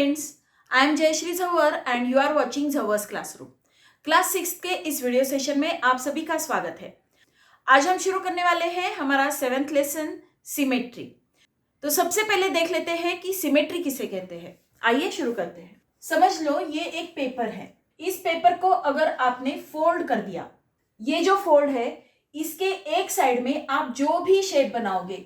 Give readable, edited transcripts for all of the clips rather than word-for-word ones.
Friends, I am Jayshree Jhawar and you are watching Jhawar's classroom. Class 6 के इस video session में आप सभी का स्वागत है। आज हम शुरू करने वाले हैं हमारा 7th लेसन सिमेट्री। तो सबसे पहले देख लेते हैं कि सिमेट्री किसे कहते हैं। आइए शुरू करते हैं। समझ लो ये एक पेपर है। इस पेपर को अगर आपने फोल्ड कर दिया, ये जो फोल्ड है इसके एक साइड में आप जो भी शेप बनाओगे,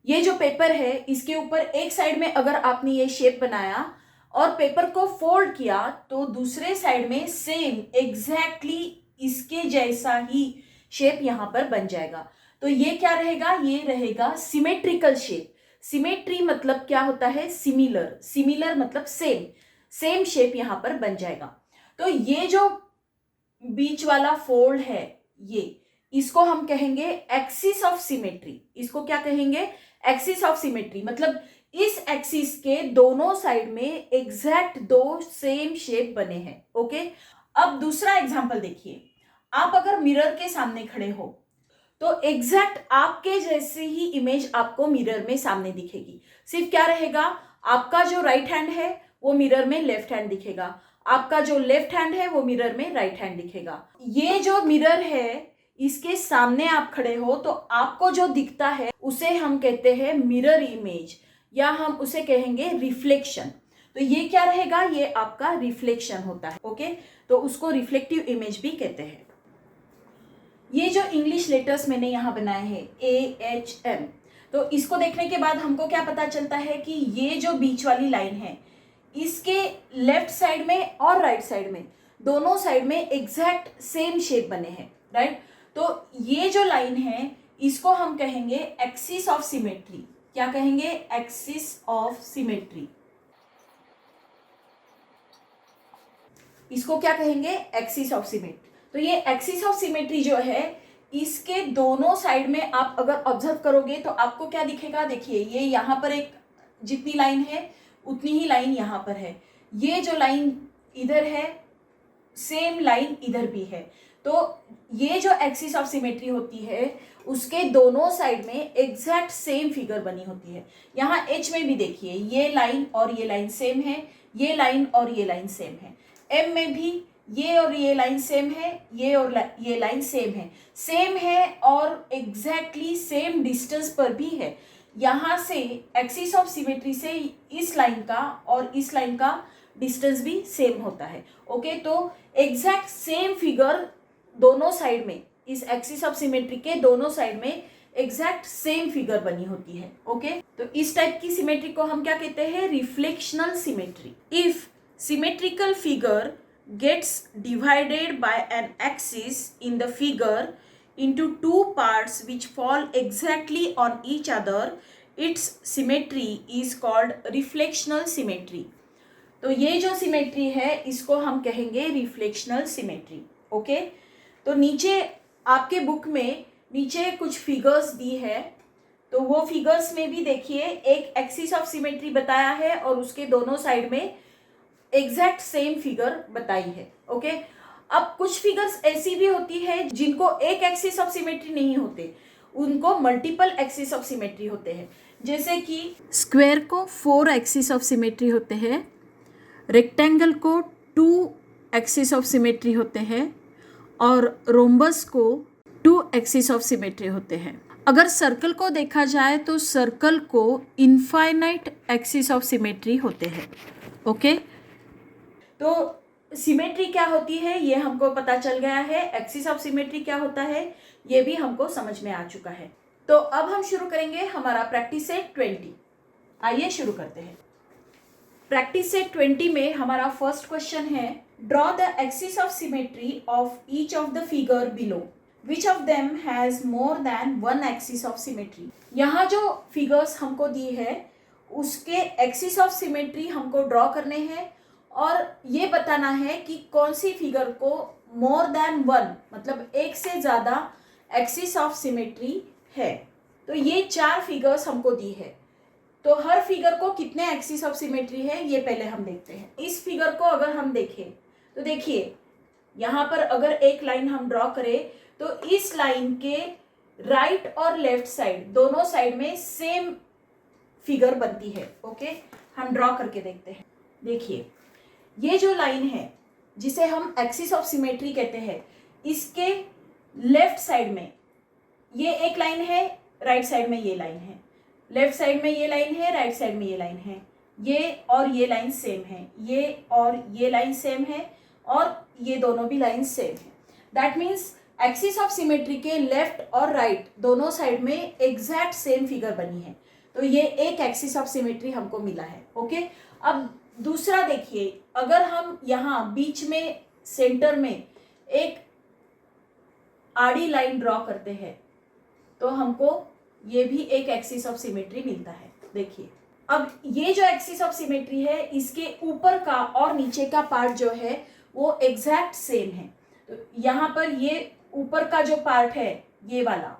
ये जो पेपर है इसके ऊपर एक साइड में अगर आपने ये शेप बनाया और पेपर को फोल्ड किया तो दूसरे साइड में सेम एग्जैक्टली इसके जैसा ही शेप यहां पर बन जाएगा। तो ये क्या रहेगा? ये रहेगा सिमेट्रिकल शेप। सिमेट्री मतलब क्या होता है? सिमिलर। सिमिलर मतलब सेम, सेम शेप यहां पर बन जाएगा। तो ये जो बीच वाला फोल्ड है इसको हम कहेंगे एक्सिस ऑफ सिमेट्री। इसको क्या कहेंगे? Axis of symmetry. मतलब इस एक्सिस के दोनों साइड में एग्जैक्ट दो सेम शेप बने हैं। ओके, अब दूसरा एग्जांपल देखिए। आप अगर मिरर के सामने खड़े हो तो एग्जैक्ट आपके जैसे ही इमेज आपको मिरर में सामने दिखेगी। सिर्फ क्या रहेगा? आपका जो राइट हैंड है वो मिरर में लेफ्ट हैंड दिखेगा, आपका जो लेफ्ट हैंड है वो मिरर में राइट हैंड दिखेगा। ये जो मिरर है इसके सामने आप खड़े हो तो आपको जो दिखता है उसे हम कहते हैं मिरर इमेज, या हम उसे कहेंगे रिफ्लेक्शन। तो ये क्या रहेगा? ये आपका रिफ्लेक्शन होता है। ओके, तो उसको रिफ्लेक्टिव इमेज भी कहते हैं। ये जो इंग्लिश लेटर्स मैंने यहाँ बनाए हैं AHM, तो इसको देखने के बाद हमको क्या पता चलता है कि ये जो बीच वाली लाइन है इसके लेफ्ट साइड में और राइट साइड में, दोनों साइड में एग्जैक्ट सेम शेप बने हैं, राइट। तो ये जो लाइन है इसको हम कहेंगे एक्सिस ऑफ सिमेट्री। क्या कहेंगे? Axis of symmetry. इसको क्या कहेंगे? Axis of symmetry. तो ये एक्सिस ऑफ सिमेट्री जो है इसके दोनों साइड में आप अगर ऑब्जर्व करोगे तो आपको क्या दिखेगा? देखिए, ये यहाँ पर एक जितनी लाइन है उतनी ही लाइन यहाँ पर है। ये जो लाइन इधर है सेम लाइन इधर भी है। तो ये जो एक्सिस ऑफ सिमेट्री होती है उसके दोनों साइड में एग्जैक्ट सेम फिगर बनी होती है। यहाँ H में भी देखिए, ये लाइन और ये लाइन सेम है, ये लाइन और ये लाइन सेम है। M में भी ये और ये लाइन सेम है, ये और ये लाइन सेम है और एग्जैक्टली सेम डिस्टेंस पर भी है। यहाँ से एक्सिस ऑफ सिमेट्री से इस लाइन का और इस लाइन का डिस्टेंस भी सेम होता है। ओके, तो एग्जैक्ट सेम फिगर दोनों साइड में, इस एक्सिस ऑफ सिमेट्री के दोनों साइड में एग्जैक्ट सेम फिगर बनी होती है। ओके, तो इस टाइप की सिमेट्री को हम क्या कहते हैं? Reflectional symmetry. If symmetrical figure gets divided by an axis in the figure into two parts which fall exactly on each other, its symmetry is called reflectional symmetry. तो ये जो सिमेट्री है इसको हम कहेंगे रिफ्लेक्शनल सिमेट्री। ओके, तो नीचे आपके बुक में नीचे कुछ फिगर्स दी है, तो वो फिगर्स में भी देखिए एक एक्सिस ऑफ सिमेट्री बताया है और उसके दोनों साइड में एग्जैक्ट सेम फिगर बताई है। ओके, अब कुछ फिगर्स ऐसी भी होती है जिनको एक एक्सिस ऑफ सिमेट्री नहीं होते, उनको मल्टीपल एक्सिस ऑफ सिमेट्री होते हैं। जैसे कि स्क्वायर को 4 एक्सिस ऑफ सिमेट्री होते हैं, रेक्टेंगल को 2 एक्सिस ऑफ सिमेट्री होते हैं और रोम्बस को 2 एक्सिस ऑफ सिमेट्री होते हैं। अगर सर्कल को देखा जाए तो सर्कल को इनफाइनाइट एक्सिस ऑफ सिमेट्री होते हैं। ओके, तो सिमेट्री क्या होती है ये हमको पता चल गया है, एक्सिस ऑफ सिमेट्री क्या होता है ये भी हमको समझ में आ चुका है। तो अब हम शुरू करेंगे हमारा प्रैक्टिस सेट 20। आइए शुरू करते हैं। प्रैक्टिस सेट 20 में हमारा फर्स्ट क्वेश्चन है, draw the axis of symmetry of each of the figure below, which of them has more than 1 axis of symmetry. यहाँ जो फिगर्स हमको दी है उसके एक्सिस ऑफ सिमेट्री हमको ड्रॉ करने हैं और ये बताना है कि कौन सी फिगर को मोर देन 1 मतलब एक से ज़्यादा एक्सिस ऑफ सिमेट्री है। तो ये 4 फिगर्स हमको दी है, तो हर फिगर को कितने एक्सिस ऑफ सिमेट्री है ये पहले हम देखते हैं। इस फिगर को अगर हम देखें तो देखिए यहाँ पर अगर एक लाइन हम ड्रॉ करें तो इस लाइन के राइट और लेफ्ट साइड दोनों साइड में सेम फिगर बनती है। ओके, हम ड्रॉ करके देखते हैं। देखिए ये जो लाइन है जिसे हम एक्सिस ऑफ सिमेट्री कहते हैं, इसके लेफ्ट साइड में ये एक लाइन है, राइट साइड में ये लाइन है, लेफ्ट साइड में ये लाइन है, राइट साइड में ये लाइन है, ये और ये लाइन सेम है, ये और ये लाइन सेम है, और ये दोनों भी लाइन सेम है। That means axis of symmetry के लेफ्ट और राइट दोनों साइड में एग्जैक्ट सेम फिगर बनी है, तो ये एक एक्सिस ऑफ सिमेट्री हमको मिला है। ओके, अब दूसरा देखिए, अगर हम यहाँ बीच में सेंटर में एक आड़ी लाइन ड्रॉ करते हैं तो हमको ये भी एक एक्सिस ऑफ सिमेट्री मिलता है। देखिए अब ये जो एक्सिस ऑफ सिमेट्री है, इसके ऊपर का और नीचे का पार्ट जो है वो एग्जैक्ट सेम है। तो यहाँ पर ये ऊपर का जो पार्ट है ये वाला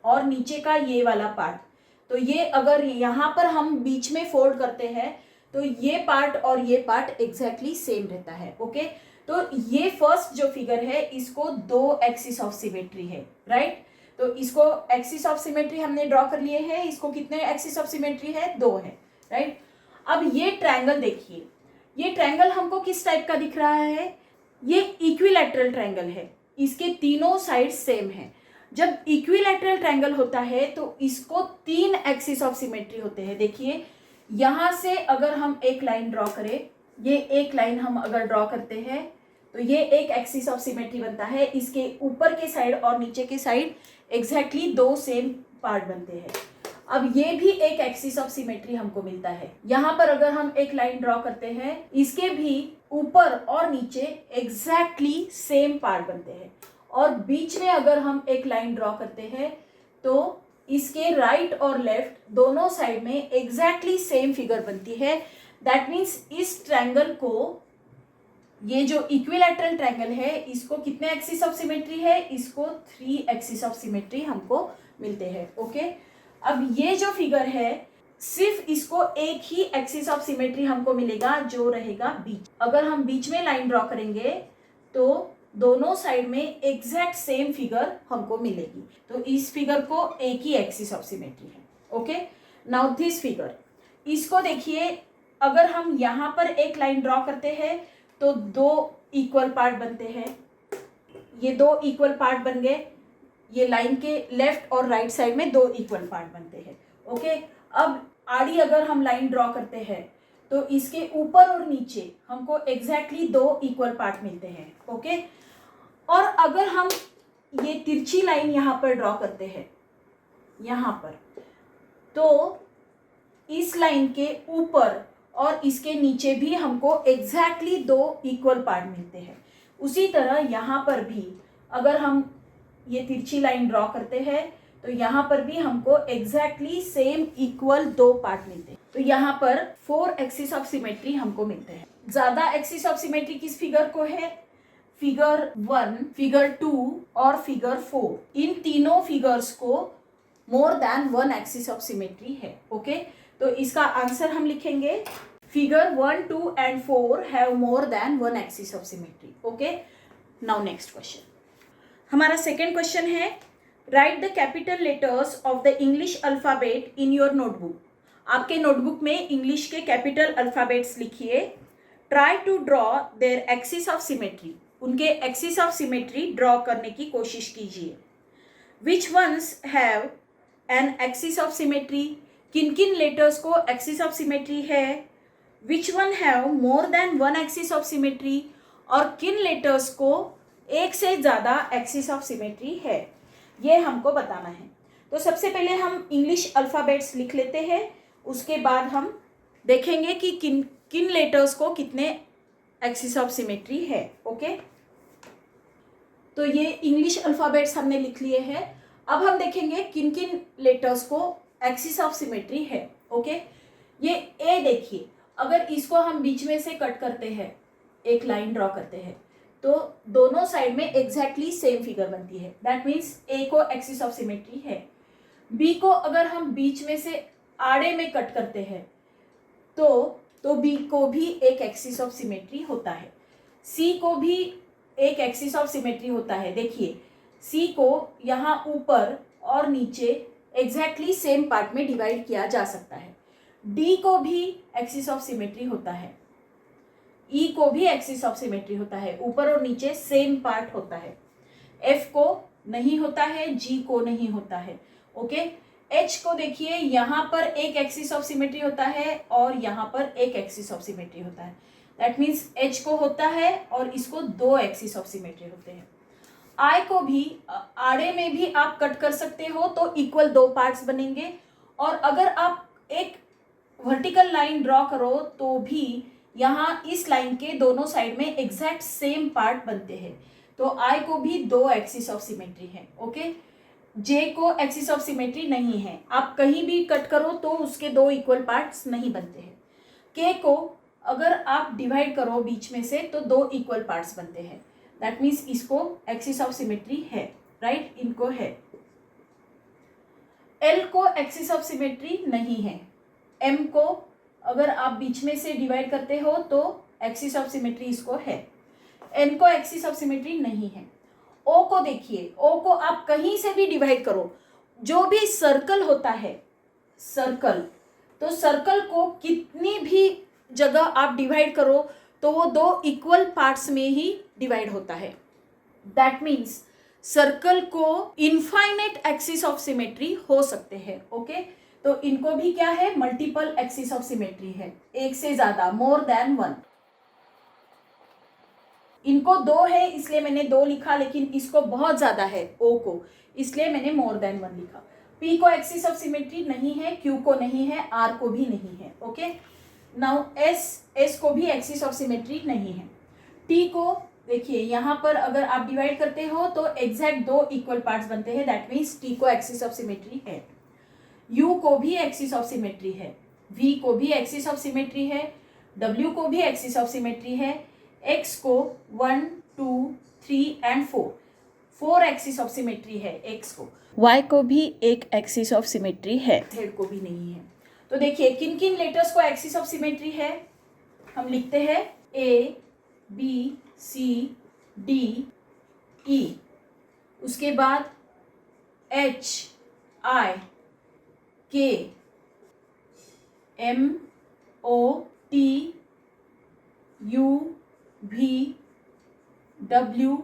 और नीचे का ये वाला पार्ट, तो ये अगर यहाँ पर हम बीच में फोल्ड करते हैं तो ये पार्ट और ये पार्ट एग्जैक्टली सेम रहता है। ओके, तो ये फर्स्ट जो फिगर है इसको दो एक्सिस ऑफ सिमेट्री है, राइट। तो इसको एक्सिस ऑफ सिमेट्री हमने ड्रॉ कर लिए है, इसको कितने एक्सिस ऑफ सिमेट्री है, दो है, राइट। अब ये ट्रायंगल देखिए, ये ट्रायंगल हमको किस टाइप का दिख रहा है, ये इक्विलैटरल ट्रायंगल है, इसके तीनों साइड सेम है। जब इक्विलैटरल ट्रायंगल होता है तो इसको तीन एक्सिस ऑफ सिमेट्री होते हैं। देखिए यहाँ से अगर हम एक लाइन ड्रॉ करें, ये एक लाइन हम अगर ड्रॉ करते हैं तो ये एक एक्सिस ऑफ सिमेट्री बनता है, इसके ऊपर के साइड और नीचे के साइड एग्जैक्टली दो सेम पार्ट बनते हैं। अब ये भी एक एक्सिस ऑफ सिमेट्री हमको मिलता है। यहाँ पर अगर हम एक लाइन ड्रॉ करते हैं, इसके भी ऊपर और नीचे एग्जैक्टली सेम पार्ट बनते हैं, और बीच में अगर हम एक लाइन ड्रॉ करते हैं तो इसके राइट और लेफ्ट दोनों साइड में एग्जैक्टली सेम फिगर बनती है। दैट मीन्स इस ट्रायंगल को, ये जो इक्विलैटरल ट्रायंगल है, इसको कितने एक्सिस ऑफ सिमेट्री है, इसको 3 एक्सिस ऑफ सिमेट्री हमको मिलते हैं। ओके, अब ये जो फिगर है सिर्फ इसको एक ही एक्सिस ऑफ सिमेट्री हमको मिलेगा जो रहेगा बीच। अगर हम बीच में लाइन ड्रॉ करेंगे तो दोनों साइड में एग्जैक्ट सेम फिगर हमको मिलेगी, तो इस फिगर को एक ही एक्सिस ऑफ सिमेट्री है। ओके, नाउ दिस फिगर, इसको देखिए, अगर हम यहाँ पर एक लाइन ड्रॉ करते हैं तो दो इक्वल पार्ट बनते हैं, ये दो इक्वल पार्ट बन गए, ये लाइन के लेफ्ट और राइट साइड में दो इक्वल पार्ट बनते हैं। ओके, अब आड़ी अगर हम लाइन ड्रॉ करते हैं तो इसके ऊपर और नीचे हमको एग्जैक्टली दो इक्वल पार्ट मिलते हैं। ओके, और अगर हम ये तिरछी लाइन यहाँ पर ड्रॉ करते हैं, यहाँ पर, तो इस लाइन के ऊपर और इसके नीचे भी हमको एग्जैक्टली दो इक्वल पार्ट मिलते हैं। उसी तरह यहाँ पर भी अगर हम ये तिरछी लाइन ड्रॉ करते हैं तो यहाँ पर भी हमको एग्जैक्टली सेम इक्वल दो पार्ट मिलते हैं। तो यहाँ पर 4 एक्सिस ऑफ सिमेट्री हमको मिलते हैं। ज्यादा एक्सिस ऑफ सिमेट्री किस फिगर को है, फिगर 1, फिगर 2 और फिगर 4, इन तीनों फिगर्स को more than 1 axis of symmetry है। ओके, तो इसका आंसर हम लिखेंगे figure 1, 2 and 4 have more than 1 axis of symmetry. Okay, now next question, हमारा सेकेंड क्वेश्चन है, write the capital letters of the English alphabet in your notebook. आपके notebook में English के कैपिटल अल्फाबेट्स लिखिए। Try to draw their axis of symmetry, उनके axis of symmetry draw करने की कोशिश कीजिए। Which ones have an axis of symmetry, किन किन लेटर्स को एक्सिस ऑफ सिमेट्री है। Which one have more than 1 axis of symmetry, और किन लेटर्स को एक से ज़्यादा एक्सिस ऑफ सिमेट्री है, ये हमको बताना है। तो सबसे पहले हम इंग्लिश अल्फ़ाबेट्स लिख लेते हैं, उसके बाद हम देखेंगे कि किन किन लेटर्स को कितने एक्सिस ऑफ सिमेट्री है। ओके, तो ये इंग्लिश अल्फ़ाबेट्स हमने लिख लिए हैं। अब हम देखेंगे किन किन लेटर्स को एक्सिस ऑफ सिमेट्री है। ओके, ये ए देखिए, अगर इसको हम बीच में से कट करते हैं, एक लाइन ड्रॉ करते हैं, तो दोनों साइड में एग्जैक्टली सेम फिगर बनती है। दैट मीन्स ए को एक्सिस ऑफ सिमेट्री है। बी को अगर हम बीच में से आड़े में कट करते हैं तो बी को भी एक एक्सिस ऑफ सिमेट्री होता है। सी को भी एक एक्सिस ऑफ सिमेट्री होता है। देखिए, सी को यहाँ ऊपर और नीचे एग्जैक्टली सेम पार्ट में डिवाइड किया जा सकता है। डी को भी एक्सिस ऑफ सिमेट्री होता है, ई को भी एक्सिस ऑफ सिमेट्री होता है, ऊपर और नीचे सेम पार्ट होता है। एफ को नहीं होता है, जी को नहीं होता है। ओके, एच को देखिए, यहाँ पर एक एक्सिस ऑफ सिमेट्री होता है और यहाँ पर एक एक्सिस ऑफ सिमेट्री होता है। दैट मीन्स एच को होता है और इसको दो एक्सिस ऑफ सिमेट्री होते हैं। आई को भी आड़े में भी आप कट कर सकते हो तो इक्वल दो पार्ट्स बनेंगे, और अगर आप एक वर्टिकल लाइन ड्रॉ करो तो भी यहाँ इस लाइन के दोनों साइड में एग्जैक्ट सेम पार्ट बनते हैं। तो आई को भी दो एक्सिस ऑफ सिमेट्री है। ओके, जे को एक्सिस ऑफ सिमेट्री नहीं है, आप कहीं भी कट करो तो उसके दो इक्वल पार्ट्स नहीं बनते हैं। के को अगर आप डिवाइड करो बीच में से तो दो इक्वल पार्ट्स बनते हैं। दैट मीन्स इसको एक्सिस ऑफ सिमेट्री है, राइट, इनको है। एल को एक्सिस ऑफ सिमेट्री नहीं है। एम को अगर आप बीच में से डिवाइड करते हो तो एक्सिस ऑफ सिमेट्री इसको है। एन को एक्सिस ऑफ सिमेट्री नहीं है। ओ को देखिए, ओ को आप कहीं से भी डिवाइड करो, जो भी सर्कल होता है, सर्कल, तो सर्कल को कितनी भी जगह आप डिवाइड करो तो वो दो इक्वल पार्ट्स में ही डिवाइड होता है। दैट मीन्स सर्कल को इनफाइनाइट एक्सिस ऑफ सिमेट्री हो सकते हैं। ओके, तो इनको भी क्या है, मल्टीपल एक्सिस ऑफ सिमेट्री है, एक से ज्यादा, मोर देन वन। इनको दो है इसलिए मैंने दो लिखा, लेकिन इसको बहुत ज्यादा है ओ को, इसलिए मैंने मोर देन वन लिखा। पी को एक्सिस ऑफ सिमेट्री नहीं है, क्यू को नहीं है, आर को भी नहीं है। ओके, नाउ एस को भी एक्सिस ऑफ सिमेट्री नहीं है। टी को देखिए, यहाँ पर अगर आप डिवाइड करते हो तो एग्जैक्ट दो इक्वल पार्ट्स बनते हैं। दैट मीन्स टी को एक्सिस ऑफ सिमेट्री है। यू को भी एक्सिस ऑफ सिमेट्री है, वी को भी एक्सिस ऑफ सिमेट्री है, डब्ल्यू को भी एक्सिस ऑफ सिमेट्री है, एक्स को 1 2 3 एंड 4 एक्सिस ऑफ सिमेट्री है एक्स को। वाई को भी एक एक्सिस ऑफ सिमेट्री है, जेड को भी नहीं है। तो देखिए किन किन लेटर्स को एक्सिस ऑफ सिमेट्री है, हम लिखते हैं A B C D E, उसके बाद H I K M O T U V W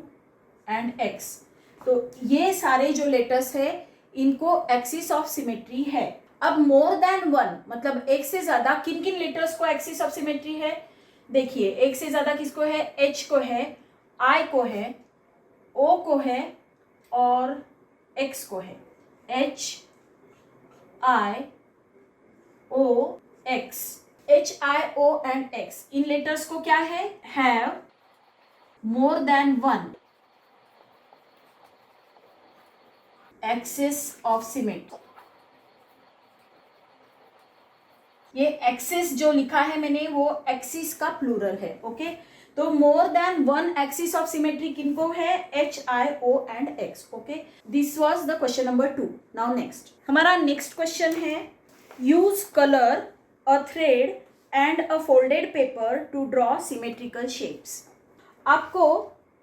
and X. तो ये सारे जो लेटर्स है इनको एक्सिस ऑफ सिमेट्री है। अब मोर देन वन मतलब एक से ज्यादा किन किन लेटर्स को एक्सिस ऑफ सिमेट्री है, देखिए एक से ज्यादा किसको है, एच को है, आई को है, ओ को है और एक्स को है। H I O X, H I O and X, इन लेटर्स को क्या है, have more than one axis of symmetry. ये एक्सिस जो लिखा है मैंने वो एक्सिस का प्लूरल है। ओके, तो more than one axis of symmetry किनको है, H I O and X. Okay, this was the question number 2। Now next, हमारा नेक्स्ट क्वेश्चन है, use colour a thread and a folded paper to draw symmetrical shapes. आपको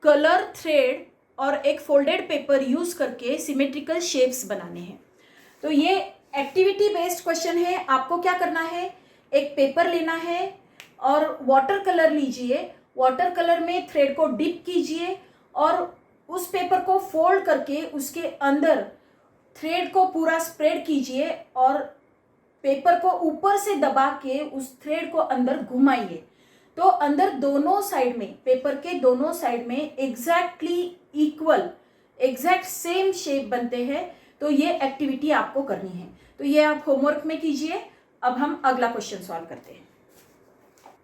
colour, thread और एक folded paper use करके symmetrical shapes बनाने हैं। तो ये एक्टिविटी बेस्ड क्वेश्चन है। आपको क्या करना है, एक पेपर लेना है और वाटर कलर लीजिए, वाटर कलर में थ्रेड को डिप कीजिए और उस पेपर को फोल्ड करके उसके अंदर थ्रेड को पूरा स्प्रेड कीजिए और पेपर को ऊपर से दबा के उस थ्रेड को अंदर घुमाइए। तो अंदर दोनों साइड में, पेपर के दोनों साइड में exactly equal, exact same shape बनते हैं। तो ये एक्टिविटी आपको करनी है, तो ये आप होमवर्क में कीजिए। अब हम अगला क्वेश्चन सॉल्व करते हैं।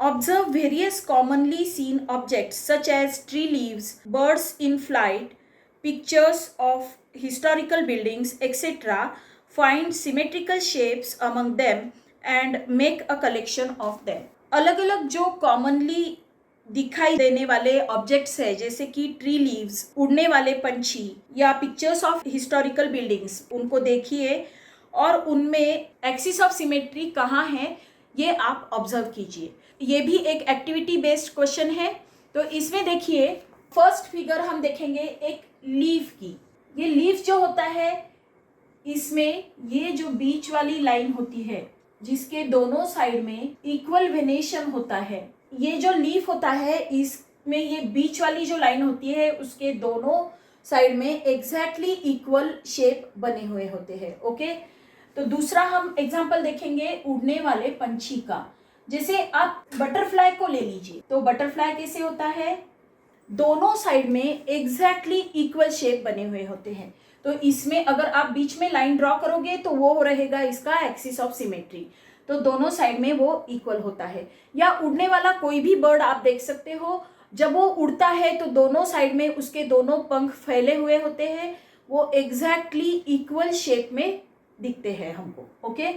Observe various commonly seen objects such as tree leaves, birds in flight, pictures of historical buildings etcetera, find symmetrical shapes among them and make a collection of them. अलग अलग जो कॉमनली दिखाई देने वाले objects है, जैसे कि ट्री लीव्स, उड़ने वाले पंछी, या पिक्चर्स ऑफ हिस्टोरिकल बिल्डिंग्स, उनको देखिए और उनमें एक्सिस ऑफ सिमेट्री कहाँ है ये आप ऑब्जर्व कीजिए। ये भी एक एक्टिविटी बेस्ड क्वेश्चन है। तो इसमें देखिए फर्स्ट फिगर हम देखेंगे एक लीफ की। ये लीफ जो होता है, इसमें ये जो बीच वाली लाइन होती है जिसके दोनों साइड में इक्वल वेनेशन होता है। ये जो लीफ होता है इसमें ये बीच वाली जो लाइन होती है उसके दोनों साइड में एग्जैक्टली इक्वल शेप बने हुए होते हैं। ओके, तो दूसरा हम एग्जांपल देखेंगे उड़ने वाले पंछी का। जैसे आप बटरफ्लाई को ले लीजिए, तो बटरफ्लाई कैसे होता है, दोनों साइड में एग्जैक्टली इक्वल शेप बने हुए होते हैं। तो इसमें अगर आप बीच में लाइन ड्रॉ करोगे तो वो रहेगा इसका एक्सिस ऑफ सिमेट्री, तो दोनों साइड में वो इक्वल होता है। या उड़ने वाला कोई भी बर्ड आप देख सकते हो, जब वो उड़ता है तो दोनों साइड में उसके दोनों पंख फैले हुए होते हैं, वो एग्जैक्टली इक्वल शेप में दिखते हैं हमको। ओके,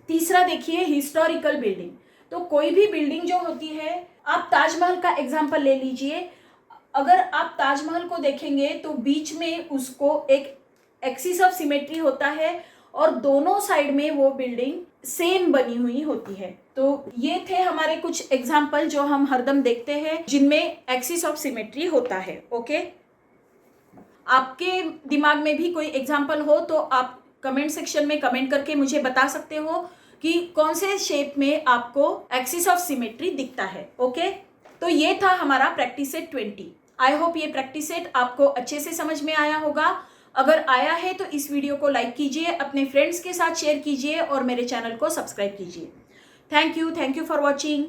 तीसरा देखिए हिस्टोरिकल बिल्डिंग। तो कोई भी बिल्डिंग जो होती है, आप ताजमहल का एग्जांपल ले लीजिए। अगर आप ताजमहल को देखेंगे तो बीच में उसको एक एक्सिस ऑफ सिमेट्री होता है और दोनों साइड में वो बिल्डिंग सेम बनी हुई होती है। तो ये थे हमारे कुछ एग्जांपल जो हम हरदम देखते हैं जिनमें एक्सिस ऑफ सिमेट्री होता है। ओके, आपके दिमाग में भी कोई एग्जांपल हो तो आप कमेंट सेक्शन में कमेंट करके मुझे बता सकते हो कि कौन से शेप में आपको एक्सिस ऑफ सिमेट्री दिखता है। ओके, तो ये था हमारा प्रैक्टिस सेट 20। आई होप ये प्रैक्टिस सेट आपको अच्छे से समझ में आया होगा। अगर आया है तो इस वीडियो को लाइक कीजिए, अपने फ्रेंड्स के साथ शेयर कीजिए और मेरे चैनल को सब्सक्राइब कीजिए। Thank you for watching.